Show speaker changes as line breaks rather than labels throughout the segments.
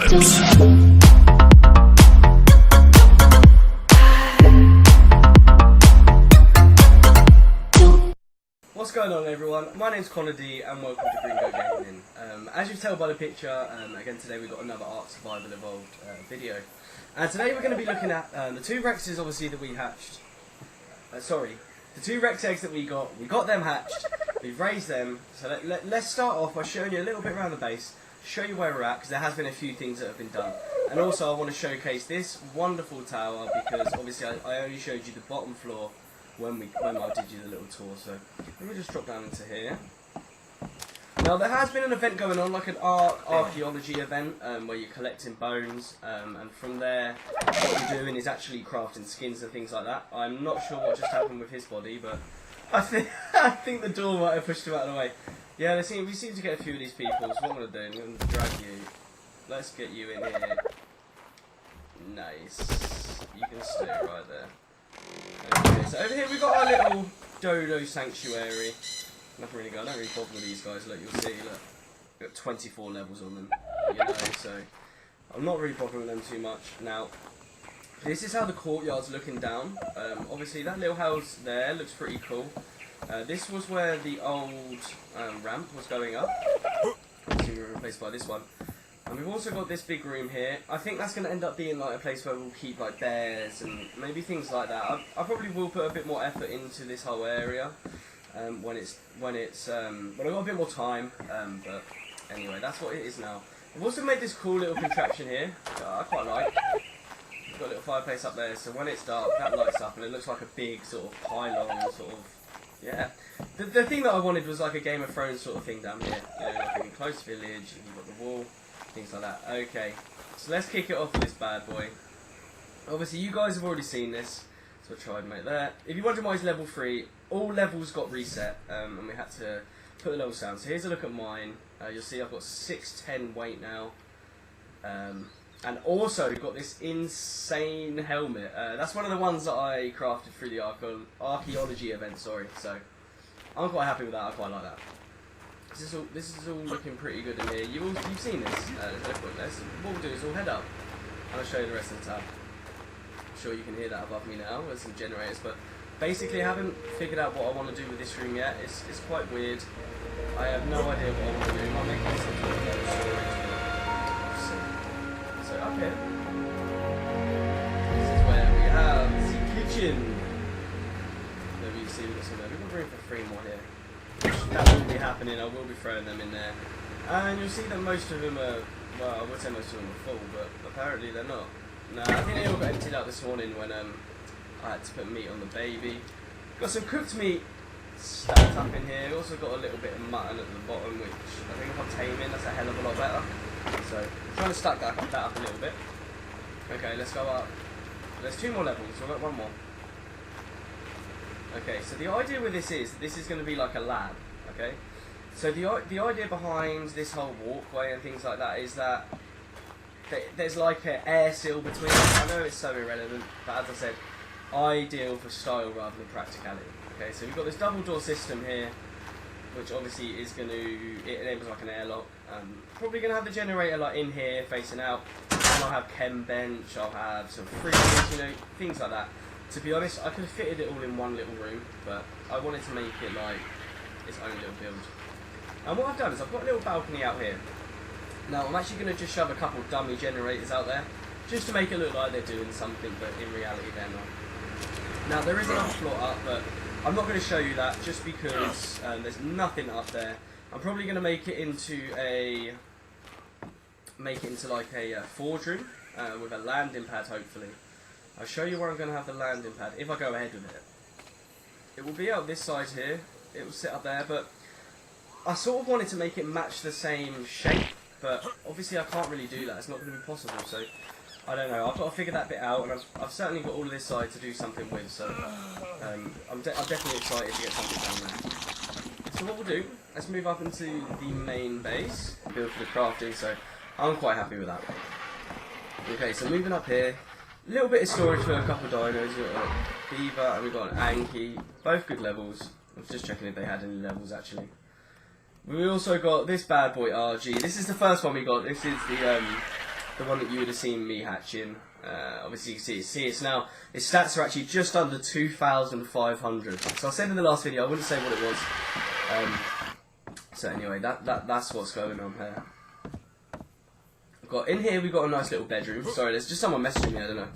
What's going on, everyone? My name's Connor D and welcome to Gringo Gaming. As you can tell by the picture, again today we've got another ARK Survival Evolved video. And today we're going to be looking at the two Rexes obviously that we hatched. The two Rex eggs that we got them hatched, we've raised them. So let's start off by showing you a little bit around the base, show you where we're at, because there has been a few things that have been done. And also I want to showcase this wonderful tower, because obviously I only showed you the bottom floor when I did you the little tour. So let me just drop down into here. Now there has been an event going on, like an archaeology event, where you're collecting bones, and from there what you're doing is actually crafting skins and things like that. I'm not sure what just happened with his body, but I think the door might have pushed him out of the way. Yeah, we seem to get a few of these people, so what I'm going to do, I'm going to drag you. Let's get you in here. Nice. You can stay right there. Okay, so over here we've got our little dodo sanctuary. Nothing really going on, I don't really bother with these guys. Look, you'll see, look, we've got 24 levels on them, you know, so I'm not really bothering with them too much. Now, this is how the courtyard's looking down. Obviously that little house there looks pretty cool. This was where the old ramp was going up. Obviously we were replaced by this one. And we've also got this big room here. I think that's going to end up being like a place where we'll keep like bears and maybe things like that. I probably will put a bit more effort into this whole area when I've got a bit more time. But anyway, that's what it is now. I've also made this cool little contraption here. I quite like. We've got a little fireplace up there, so when it's dark, that lights up and it looks like a big sort of pylon, sort of. Yeah. The thing that I wanted was like a Game of Thrones sort of thing down here. You know, like an enclosed village, and you've got the wall. Things like that. Okay, so let's kick it off with this bad boy. Obviously you guys have already seen this, so I'll try and make that. If you're wondering why it's level 3, all levels got reset, and we had to put the levels down. So here's a look at mine. You'll see I've got 610 weight now, and also got this insane helmet. That's one of the ones that I crafted through the archaeology event, sorry, so I'm quite happy with that. I quite like that. This is all looking pretty good in here. You've seen this. What we'll do is we'll head up and I'll show you the rest of the tab. I'm sure you can hear that above me now. There's some generators, but basically I haven't figured out what I want to do with this room yet. It's quite weird. I have no idea what I want to do. I'm making some sort of storage, but we'll see. So up here, this is where we have the kitchen. There you see we've got some there. We've got room for 3 more here. That will be happening, I will be throwing them in there. And you'll see that most of them are, well, I would say most of them are full, but apparently they're not. No, I think they all got emptied out this morning when I had to put meat on the baby. Got some cooked meat stacked up in here. Also got a little bit of mutton at the bottom, which I think if I'm taming, that's a hell of a lot better. So, I'm trying to stack that up a little bit. Okay, let's go up. There's 2 more levels, so I've got 1 more. Okay, so the idea with this is going to be like a lab, okay? So the idea behind this whole walkway and things like that is that there's like an air seal between us. I know it's so irrelevant, but as I said, ideal for style rather than practicality. Okay, so we've got this double door system here, which obviously is going to, it enables like an airlock. Probably going to have the generator like in here facing out, and I'll have chem bench, I'll have some freezers, you know, things like that. To be honest, I could have fitted it all in one little room, but I wanted to make it like its own little build. And what I've done is I've got a little balcony out here. Now I'm actually going to just shove a couple of dummy generators out there, just to make it look like they're doing something, but in reality they're not. Now there is another floor up, but I'm not going to show you that just because there's nothing up there. I'm probably going to make it into like a forge room with a landing pad, hopefully. I'll show you where I'm going to have the landing pad, if I go ahead with it. It will be out this side here, it will sit up there, but I sort of wanted to make it match the same shape, but obviously I can't really do that, it's not going to be possible, so I don't know, I've got to figure that bit out, and I've certainly got all of this side to do something with, so I'm definitely excited to get something down there. So what we'll do, let's move up into the main base, build for the crafting, so I'm quite happy with that. Okay, so moving up here, a little bit of storage for a couple of dinos. We've got a beaver and we've got an Anki, both good levels. I was just checking if they had any levels actually. We also got this bad boy RG. This is the first one we got. This is the one that you would have seen me hatching. Obviously you can see it's now, its stats are actually just under 2,500. So I said in the last video, I wouldn't say what it was. So anyway, that's what's going on here. In here we've got a nice little bedroom. Sorry, there's just someone messaging me, I don't know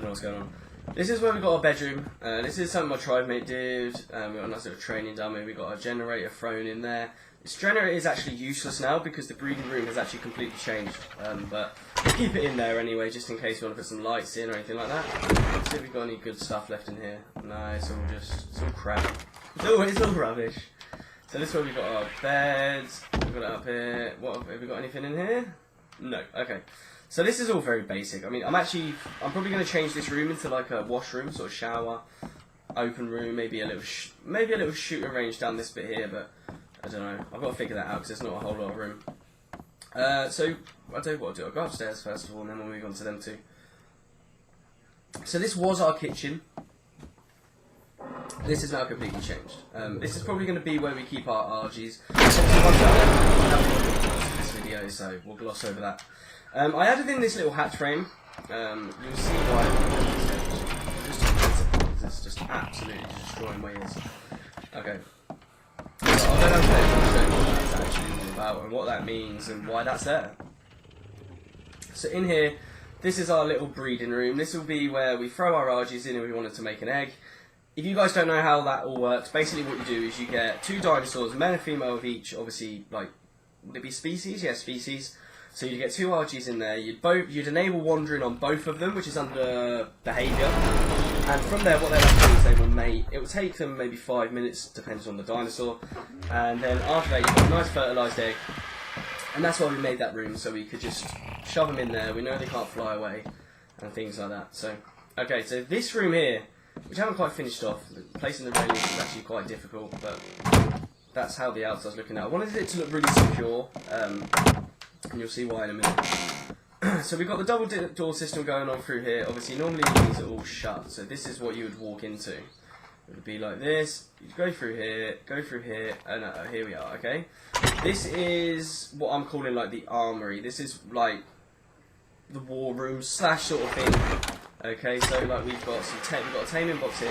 what's going on. This is where we've got our bedroom. This is something my tribe mate did. We've got a nice little training dummy. We've got a generator thrown in there. This generator is actually useless now because the breeding room has actually completely changed. But we'll keep it in there anyway, just in case you want to put some lights in or anything like that. Let's see if we've got any good stuff left in here. No, it's all crap. It's all rubbish. So this is where we've got our beds. We've got it up here. What, have we got anything in here? No. Okay. So this is all very basic. I mean, I'm probably going to change this room into like a washroom, sort of shower, open room, maybe a little shooting range down this bit here, but I don't know. I've got to figure that out because there's not a whole lot of room. So I'll tell you what I'll do. I'll go upstairs first of all, and then we'll move on to them two. So this was our kitchen. This is now completely changed. This is probably going to be where we keep our RGs. This video, so we'll gloss over that. I added in this little hatch frame. You'll see why. It's just absolutely destroying my ears. Okay. So I'll go downstairs and show you what that's actually all about and what that means and why that's there. So in here, this is our little breeding room. This will be where we throw our RGs in if we wanted to make an egg. If you guys don't know how that all works, basically what you do is you get 2 dinosaurs, male and female of each, obviously, like, would it be species? Yeah, species. So you get 2 RGs in there, you'd enable wandering on both of them, which is under behaviour. And from there, what they'll have to do is they will mate. It will take them maybe 5 minutes, depends on the dinosaur. And then after that, you've got a nice fertilised egg. And that's why we made that room, so we could just shove them in there. We know they can't fly away, and things like that. So, okay, so this room here, which I haven't quite finished off, placing the railings is actually quite difficult, but that's how the outside's looking now. I wanted it to look really secure, and you'll see why in a minute. So we've got the double door system going on through here. Obviously, normally these are all shut, so this is what you would walk into. It would be like this. You go through here, and here we are. Okay, this is what I'm calling like the armory. This is like the war room / sort of thing. Okay, so like we've got we've got a taming box here.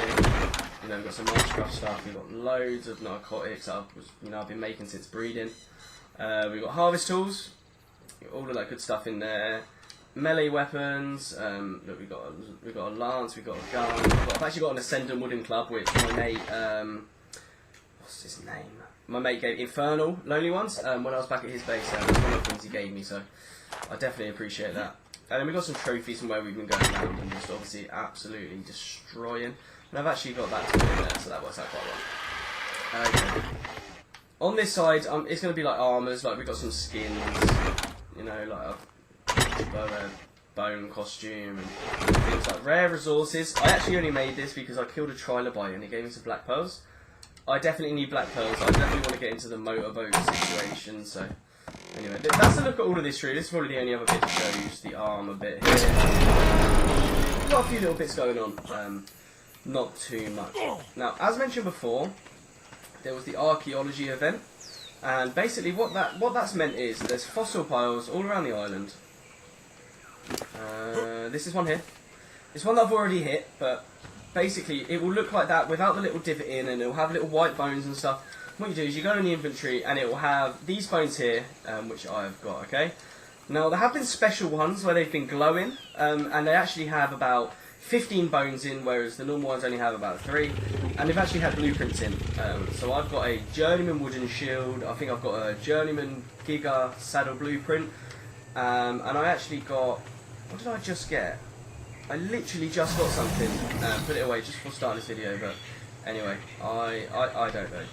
You know, we've got some marshcraft stuff. We've got loads of narcotics that I've been making since breeding. We've got harvest tools. All of that good stuff in there. Melee weapons. Look, we've got a lance. We've got a gun. I've actually got an Ascendant Wooden Club, which my mate, what's his name? My mate gave Infernal Lonely Ones when I was back at his base. That's one of the things he gave me, so I definitely appreciate that. And then we've got some trophies from where we've been going around and just obviously absolutely destroying. And I've actually got that to put in there, so that works out quite well. Okay. On this side, it's going to be like armours. Like we've got some skins. You know, like a bone costume and things like rare resources. I actually only made this because I killed a trilobite and he gave me some black pearls. I definitely need black pearls. I definitely want to get into the motorboat situation. So anyway, that's a look at all of this room. This is probably the only other bit to show you. Just the armour bit here. We've got a few little bits going on. Not too much. Now, as mentioned before, there was the archaeology event. And basically what that's meant is there's fossil piles all around the island. This is one here. It's one that I've already hit, but basically it will look like that without the little divot in, and it will have little white bones and stuff. What you do is you go in the inventory and it will have these bones here, which I've got, okay? Now there have been special ones where they've been glowing, and they actually have about 15 bones in, whereas the normal ones only have about 3, and they've actually had blueprints in. So I've got a Journeyman wooden shield, I think I've got a Journeyman Giga saddle blueprint, and I actually got, what did I just get? I literally just got something, put it away just before starting this video, but anyway, I don't know.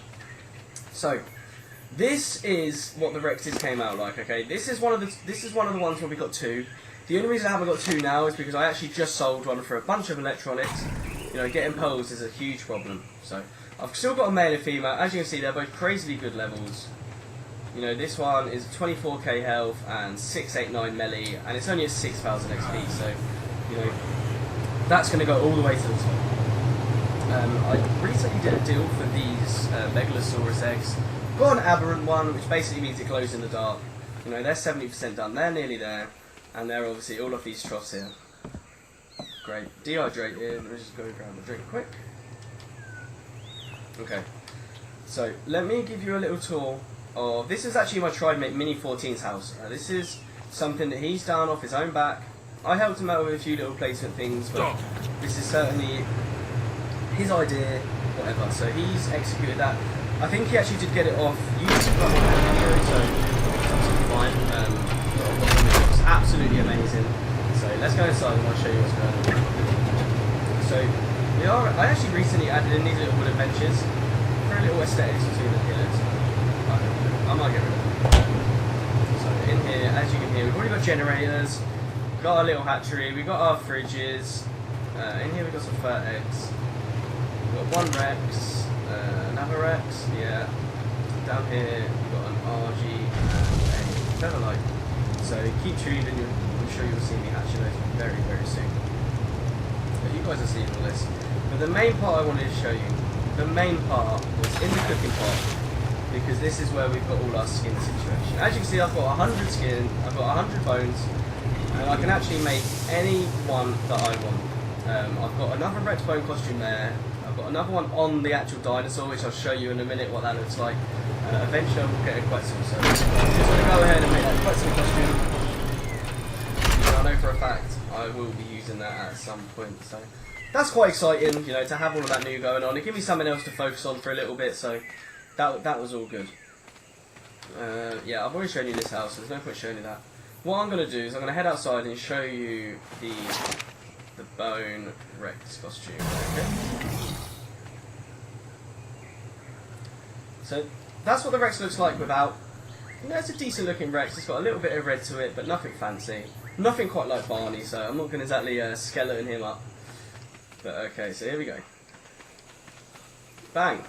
So, this is what the Rexes came out like, okay? This is one of the ones where we got 2. The only reason I haven't got 2 now is because I actually just sold one for a bunch of electronics. You know, getting pearls is a huge problem. So, I've still got a male and female. As you can see, they're both crazily good levels. You know, this one is 24k health and 689 melee, and it's only at 6,000 XP, so, you know, that's going to go all the way to the top. I recently did a deal for these Megalosaurus eggs. Got an aberrant one, which basically means it glows in the dark. You know, they're 70% done, they're nearly there. And there are obviously all of these troughs here. Great. Dehydrated. Let me just go grab a drink quick. Okay. So let me give you a little tour of. This is actually my Tridemate Mini 14's house. This is something that he's done off his own back. I helped him out with a few little placement things, but this is certainly his idea, whatever. So he's executed that. I think he actually did get it off YouTube on that video, so it's absolutely fine. It looks absolutely amazing. So let's go inside and I'll show you what's going on. So I actually recently added in these little wooden benches for a little aesthetics between the pillars. I might get rid of them. So in here, as you can hear, we've already got generators, we've got our little hatchery, we've got our fridges. In here we've got some fur eggs. We've got one Rex, another Rex, yeah. Down here we've got an RG and a Featherlight. So keep tuned and I'm sure you'll see me hatching those very, very soon. But you guys are seeing all this. But the main part I wanted to show you, the main part was in the cooking pot, because this is where we've got all our skin situation. As you can see, I've got 100 skin, I've got 100 bones, and I can actually make any one that I want. I've got another Rex bone costume there, I've got another one on the actual dinosaur, which I'll show you in a minute what that looks like. Eventually I will get a Quetzal, so I'm just going to go ahead and make that Quetzal costume. I know for a fact I will be using that at some point, so that's quite exciting, you know, to have all of that new going on. It gives me something else to focus on for a little bit, so that was all good. Yeah, I've already shown you this house, so there's no point showing you that. What I'm going to do is I'm going to head outside and show you the bone Rex costume. Okay. So that's what the Rex looks like without. You know, it's a decent looking Rex. It's got a little bit of red to it, but nothing fancy. Nothing quite like Barney, so I'm not going to exactly skeleton him up. But okay, so here we go. Bang.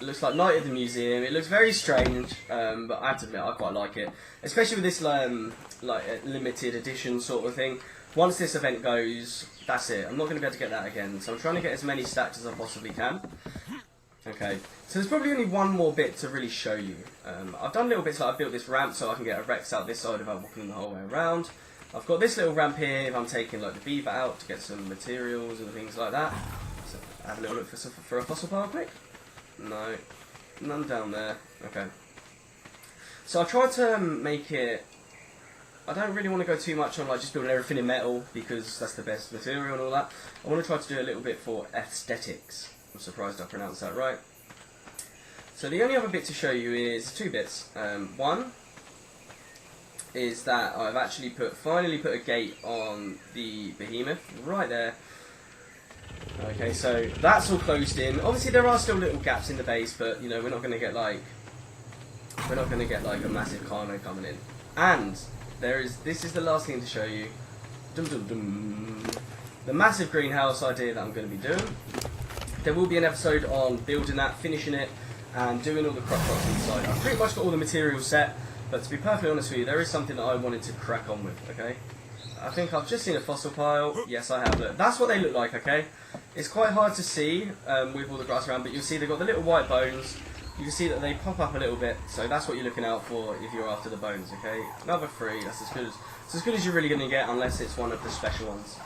Looks like Night at the Museum. It looks very strange, but I have to admit I quite like it, especially with this like limited edition sort of thing. Once this event goes, that's it. I'm not going to be able to get that again, so I'm trying to get as many stacks as I possibly can. Okay, so there's probably only one more bit to really show you. I've done little bits, like I've built this ramp so I can get a Rex out this side without walking the whole way around. I've got this little ramp here if I'm taking like the beaver out to get some materials and things like that. So have a little look for a fossil pile quick. No, none down there. Okay. So I tried to make it. I don't really want to go too much on like just building everything in metal because that's the best material and all that. I want to try to do a little bit for aesthetics. I'm surprised I pronounced that right. So the only other bit to show you is two bits. One is that I've actually finally put a gate on the behemoth right there. Okay, so that's all closed in. Obviously there are still little gaps in the base, but you know we're not going to get like a massive Carno coming in. And this is the last thing to show you. Dum dum dum. The massive greenhouse idea that I'm going to be doing. There will be an episode on building that, finishing it, and doing all the crop pots inside. I've pretty much got all the materials set, but to be perfectly honest with you, there is something that I wanted to crack on with, okay? I think I've just seen a fossil pile. Yes, I have. Look, that's what they look like, okay? It's quite hard to see with all the grass around, but you'll see they've got the little white bones. You can see that they pop up a little bit, so that's what you're looking out for if you're after the bones, okay? Another 3, that's as good as you're really going to get, unless it's one of the special ones.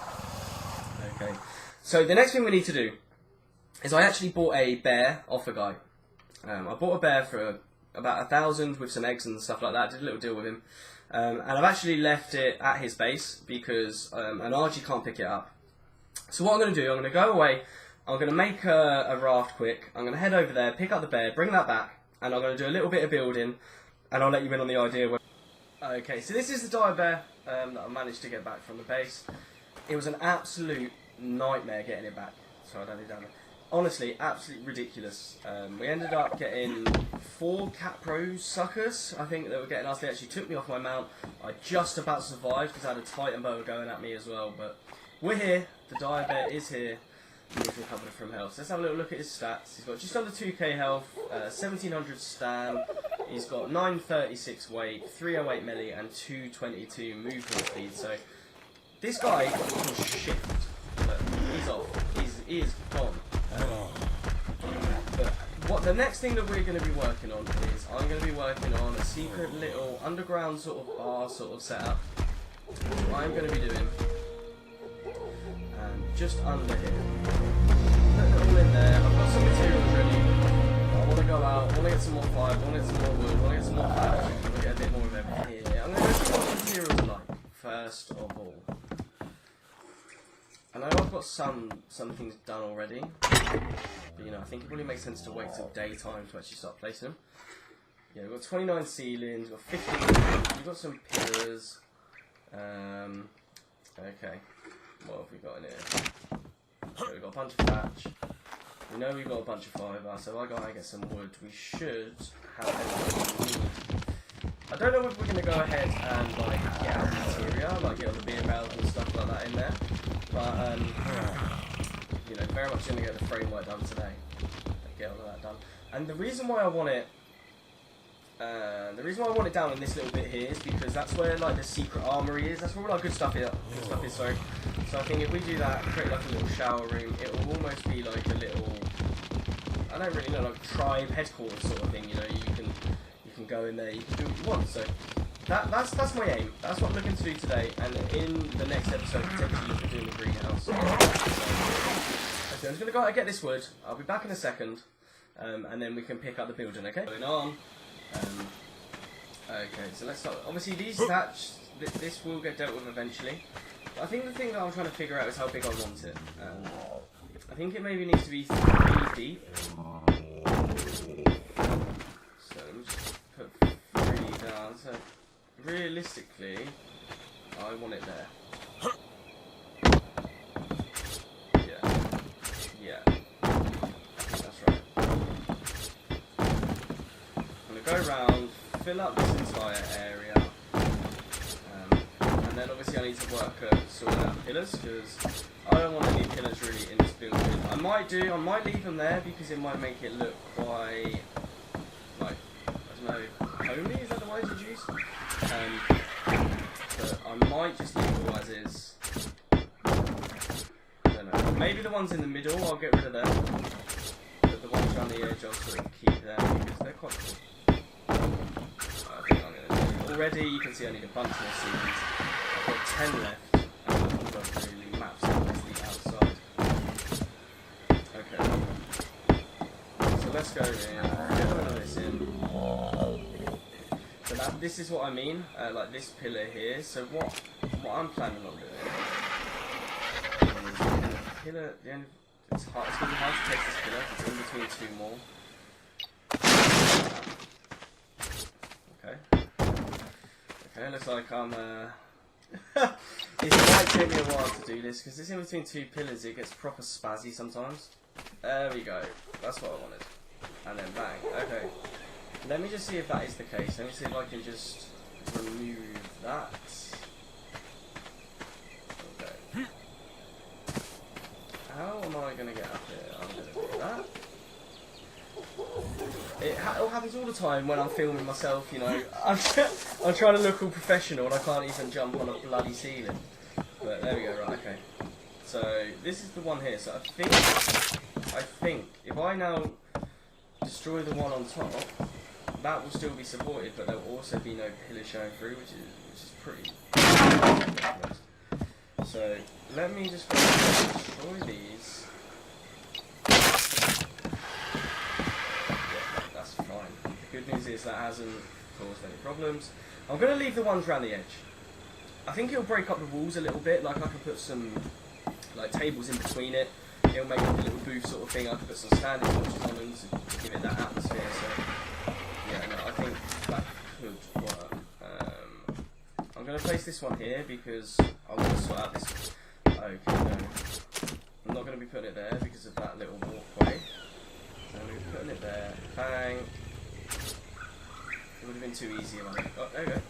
Okay, so the next thing we need to do is I actually bought a bear off a guy. I bought a bear for about 1,000 with some eggs and stuff like that. I did a little deal with him. And I've actually left it at his base because an RG can't pick it up. So what I'm going to do, I'm going to go away, I'm going to make a raft quick, I'm going to head over there, pick up the bear, bring that back, and I'm going to do a little bit of building, and I'll let you in on the idea. Okay, so this is the dire bear that I managed to get back from the base. It was an absolute nightmare getting it back. Sorry, I don't need down there. Honestly, absolutely ridiculous. We ended up getting 4 Cat Pro suckers, I think, that were getting us. They actually took me off my mount. I just about survived because I had a Titan boa going at me as well. But we're here. The dire bear is here. He's recovered from health. So let's have a little look at his stats. He's got just under 2k health, 1700 stam. He's got 936 weight, 308 melee, and 222 movement speed. So this guy can shift. But he's off. He is gone. But what the next thing that we're going to be working on is I'm going to be working on a secret little underground sort of bar sort of setup. What I'm going to be doing, and just under here, putting it all in there. I've got some materials ready. I want to go out. I want to get some more fibre. I want to get some more wood. I want to get some more fat. I want to get a bit more of everything here. I'm going to go see what the materials are like first of all. I know I've got some things done already, but you know, I think it probably makes sense to wait till daytime to actually start placing them. Yeah, we've got 29 ceilings, we've got 15, we've got some pillars. Okay, what have we got in here? Okay, we've got a bunch of thatch. We know we've got a bunch of fibre, so I gotta get some wood. We should have everything we need. I don't know if we're gonna go ahead and like get out the material, like get all the beer barrels and stuff like that in there. But you know, very much gonna get the framework done today. Get all of that done. And the reason why I want it, down in this little bit here is because that's where like the secret armory is. That's where all our good stuff is. Sorry. So I think if we do that, create like a little shower room, it will almost be like a little, I don't really know, like tribe headquarters sort of thing. You know, you can go in there, you can do what you want. So that's my aim. That's what I'm looking to do today. And in the next episode, potentially look at doing the greenhouse. So, okay, I'm just gonna go out and get this wood. I'll be back in a second, and then we can pick up the building. Okay. Going on. Okay, so let's start. Obviously, these thatch, this will get dealt with eventually. But I think the thing that I'm trying to figure out is how big I want it. I think it maybe needs to be 3 deep. So let me just put 3 down. So realistically, I want it there. Yeah. I think that's right. I'm gonna go around, fill up this entire area, and then obviously I need to work at sorting out pillars because I don't want any pillars really in this building. I might leave them there because it might make it look quite, like, I don't know, homely, is that the word you'd use? But I might just leave it all as is. I don't know. Maybe the ones in the middle I'll get rid of them, but the ones around the edge I'll sort of keep them because they're quite cool. Already you can see I need a bunch more ceilings. I've got 10 left, and I've got really maps out the outside. Okay. So let's go in, get rid of this in. So this is what I mean, like this pillar here. So what I'm planning on doing is the pillar, it's going to be hard to place this pillar, it's in between 2 more. Okay, looks like I'm, it might take me a while to do this, because it's in between 2 pillars, it gets proper spazzy sometimes. There we go, that's what I wanted. And then bang, okay. Let me just see if that is the case, let me see if I can just remove that. Okay. How am I going to get up here? I'm going to do that. It happens all the time when I'm filming myself, you know. I'm trying to look all professional and I can't even jump on a bloody ceiling. But there we go, right, okay. So this is the one here. So I think if I now destroy the one on top, that will still be supported, but there will also be no pillar showing through, which is pretty. So let me just go and destroy these. Good news is that hasn't caused any problems. I'm going to leave the ones around the edge. I think it'll break up the walls a little bit, like I can put some like tables in between it. It'll make like a little booth sort of thing. I can put some standing torches on them to give it that atmosphere. So yeah, no, I think that could work. I'm going to place this one here because I want to sort out this. Okay, no. I'm not going to be putting it there because of that little walkway. So I'm going to be putting it there. Bang. It would have been too easy. Oh, there we go.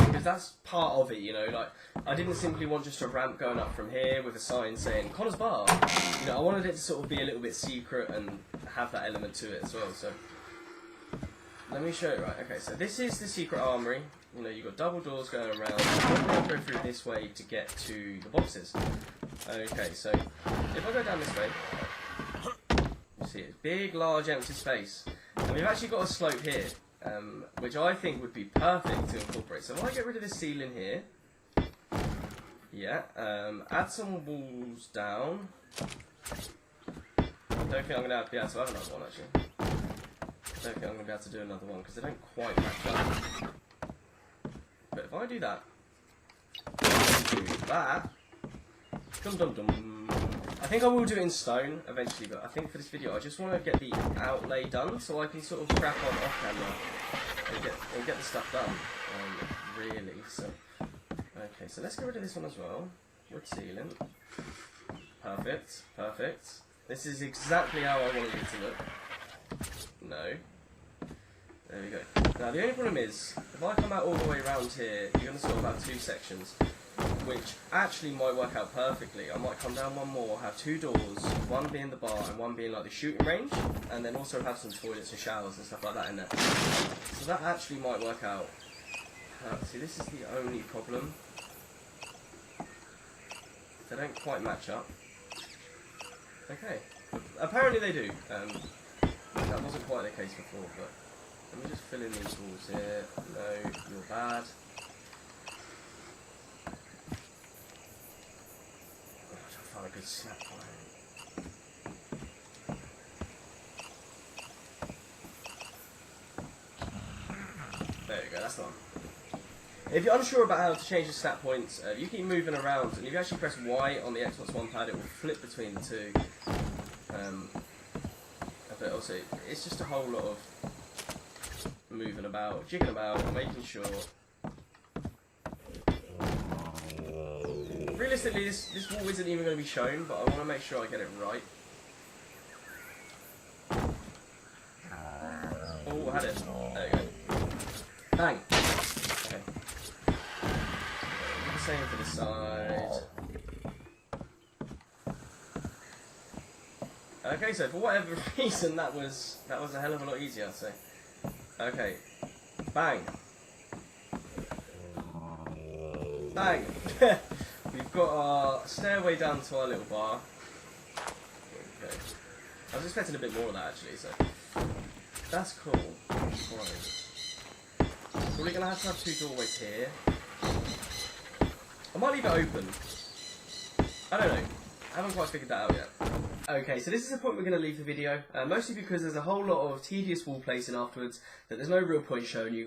Because that's part of it, you know. Like, I didn't simply want just a ramp going up from here with a sign saying Connor's Bar. You know, I wanted it to sort of be a little bit secret and have that element to it as well. So let me show you. Right, okay. So this is the secret armory. you know, you've got double doors going around. You're going to go through this way to get to the boxes. Okay, so if I go down this way, you see it's big, large, empty space. And we've actually got a slope here, which I think would be perfect to incorporate. So if I get rid of this ceiling here, yeah, add some walls down. I don't think I'm going to be able to have another one, actually. I don't think I'm going to be able to do another one because they don't quite match up. But if I do that, dum dum dum. I think I will do it in stone eventually, but I think for this video I just want to get the outlay done so I can sort of crack on off camera and get the stuff done. Really, so okay. So let's get rid of this one as well. Wood ceiling. Perfect, perfect. This is exactly how I wanted it to look. No. There we go. Now the only problem is, if I come out all the way around here, you're going to sort of have two sections, which actually might work out perfectly. I might come down one more, have two doors, one being the bar and one being like the shooting range, and then also have some toilets and showers and stuff like that in there. So that actually might work out. See, this is the only problem. They don't quite match up. Okay. Apparently they do. That wasn't quite the case before, but let me just fill in these walls here. No, you're bad. Oh, I'm trying to find a good snap point. There we go, that's the one. If you're unsure about how to change the snap points, you keep moving around, and if you actually press Y on the Xbox One pad, it will flip between the two. But also, it's just a whole lot of moving about, jigging about, making sure. Realistically, this wall isn't even going to be shown, but I want to make sure I get it right. Oh, I had it. There we go. Bang. Okay. Do the same for the side. Okay, so for whatever reason, that was a hell of a lot easier, I'd say. Okay, bang, bang. We've got our stairway down to our little bar. Okay, I was expecting a bit more of that actually, so that's cool. Right. Probably gonna have to have two doorways here. I might leave it open. I don't know. I haven't quite figured that out yet. Okay, so this is the point we're going to leave the video, mostly because there's a whole lot of tedious wall placing afterwards that there's no real point showing you.